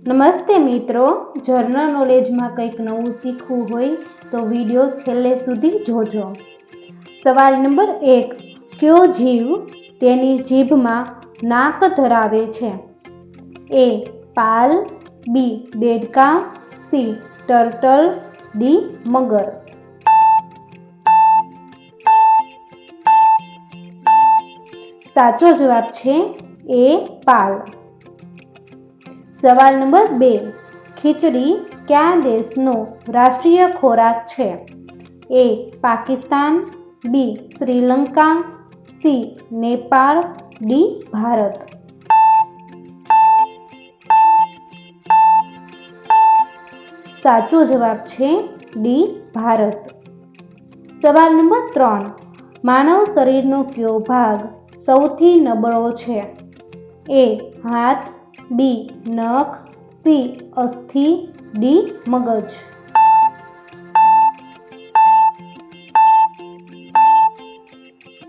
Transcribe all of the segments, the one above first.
નમસ્તે મિત્રો, જર્નલ નોલેજમાં કંઈક નવું શીખવું હોય તો વિડીયો છેલ્લે સુધી જોજો। સવાલ નંબર 1, કયો જીવ તેની જીભમાં નાક ધરાવે છે? એ પાલ, બી દેડકા, સી ટર્ટલ, ડી મગર। સાચો જવાબ છે એ પાલ। સવાલ નંબર 2, ખીચડી કયા દેશનો રાષ્ટ્રીય ખોરાક છે? એ પાકિસ્તાન, બી શ્રીલંકા, સી નેપાળ, ડી ભારત। સાચો જવાબ છે ડી ભારત। સવાલ નંબર 3, માનવ શરીરનો કયો ભાગ સૌથી નબળો છે? એ હાથ, બી નખ, સી અસ્થિ, ડી મગજ।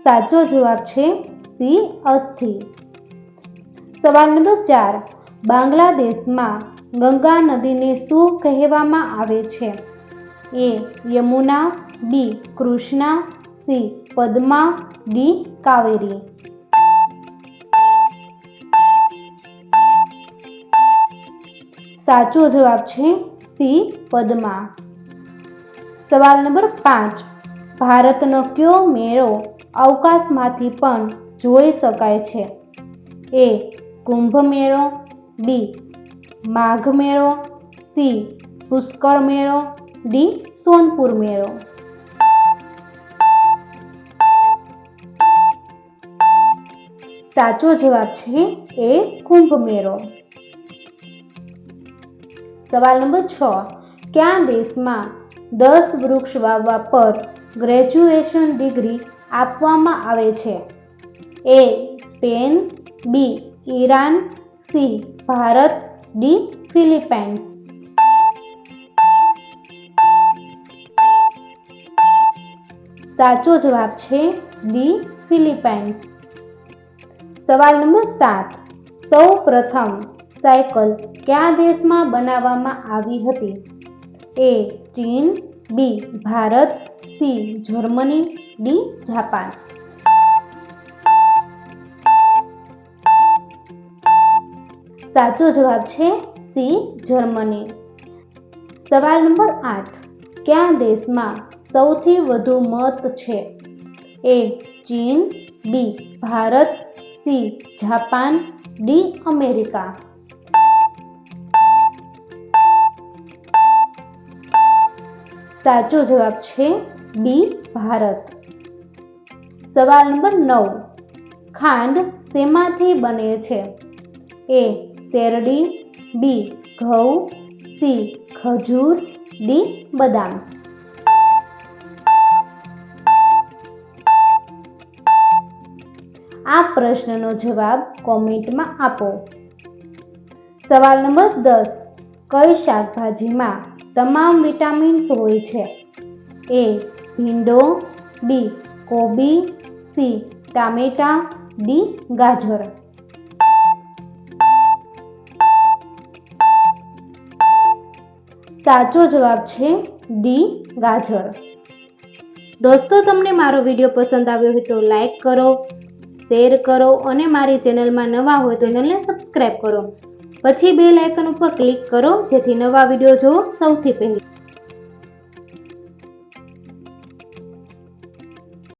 સાચો જવાબ છે સી અસ્થિ। સવાલ નંબર 4, બાંગ્લાદેશમાં ગંગા નદીને શું કહેવામાં આવે છે? એ યમુના, બી કૃષ્ણા, સી પદ્મા, ડી કાવેરી। સાચો જવાબ છે સી પદ્મા। સવાલ નંબર 5, ભારતનો કયો મેળો અવકાશમાંથી પણ જોઈ શકાય છે? એ કુંભ મેળો, બી માઘ મેળો, સી પુષ્કર મેળો, ડી સોનપુર મેળો। સાચો જવાબ છે એ કુંભ મેળો। સવાલ નંબર 6, કયા દેશમાં 10 વૃક્ષ વાવવા પર ગ્રેજ્યુએશન ડિગ્રી આપવામાં આવે છે? A Spain, B Iran, C Bharat, D Philippines. સાચો જવાબ છે ડી ફિલિપાઇન્સ। સવાલ નંબર 7, સૌ પ્રથમ સાયકલ કયા દેશમાં બનાવવામાં આવી હતી? એ ચીન, B Bharat, C Germany, D Japan. સાચો જવાબ છે સી જર્મની। સવાલ નંબર 8, કયા દેશમાં સૌથી વધુ મત છે? એ ચીન, B Bharat, C Japan, D America. સાચો જવાબ છે બી ભારત। સવાલ નંબર 9, ખાંડ શેમાંથી બને છે? એ શેરડી, બી ઘઉં, સી ખજૂર, ડી બદામ। આ પ્રશ્નનો જવાબ કોમેન્ટમાં આપો। સવાલ નંબર 10, કઈ શાકભાજીમાં તમામ વિટામિન્સ હોય છે? એ ભીંડો, બી કોબી, સી ટામેટા, ડી ગાજર। સાચો જવાબ છે ડી ગાજર। દોસ્તો, તમને મારો વિડીયો પસંદ આવ્યો હોય તો લાઈક કરો, શેર કરો અને મારી ચેનલમાં નવા હોય તો ચેનલને સબસ્ક્રાઈબ કરો। પછી બેલ આઇકન ઉપર ક્લિક કરો જેથી નવા વિડીયો જોવો સૌથી પહેલા।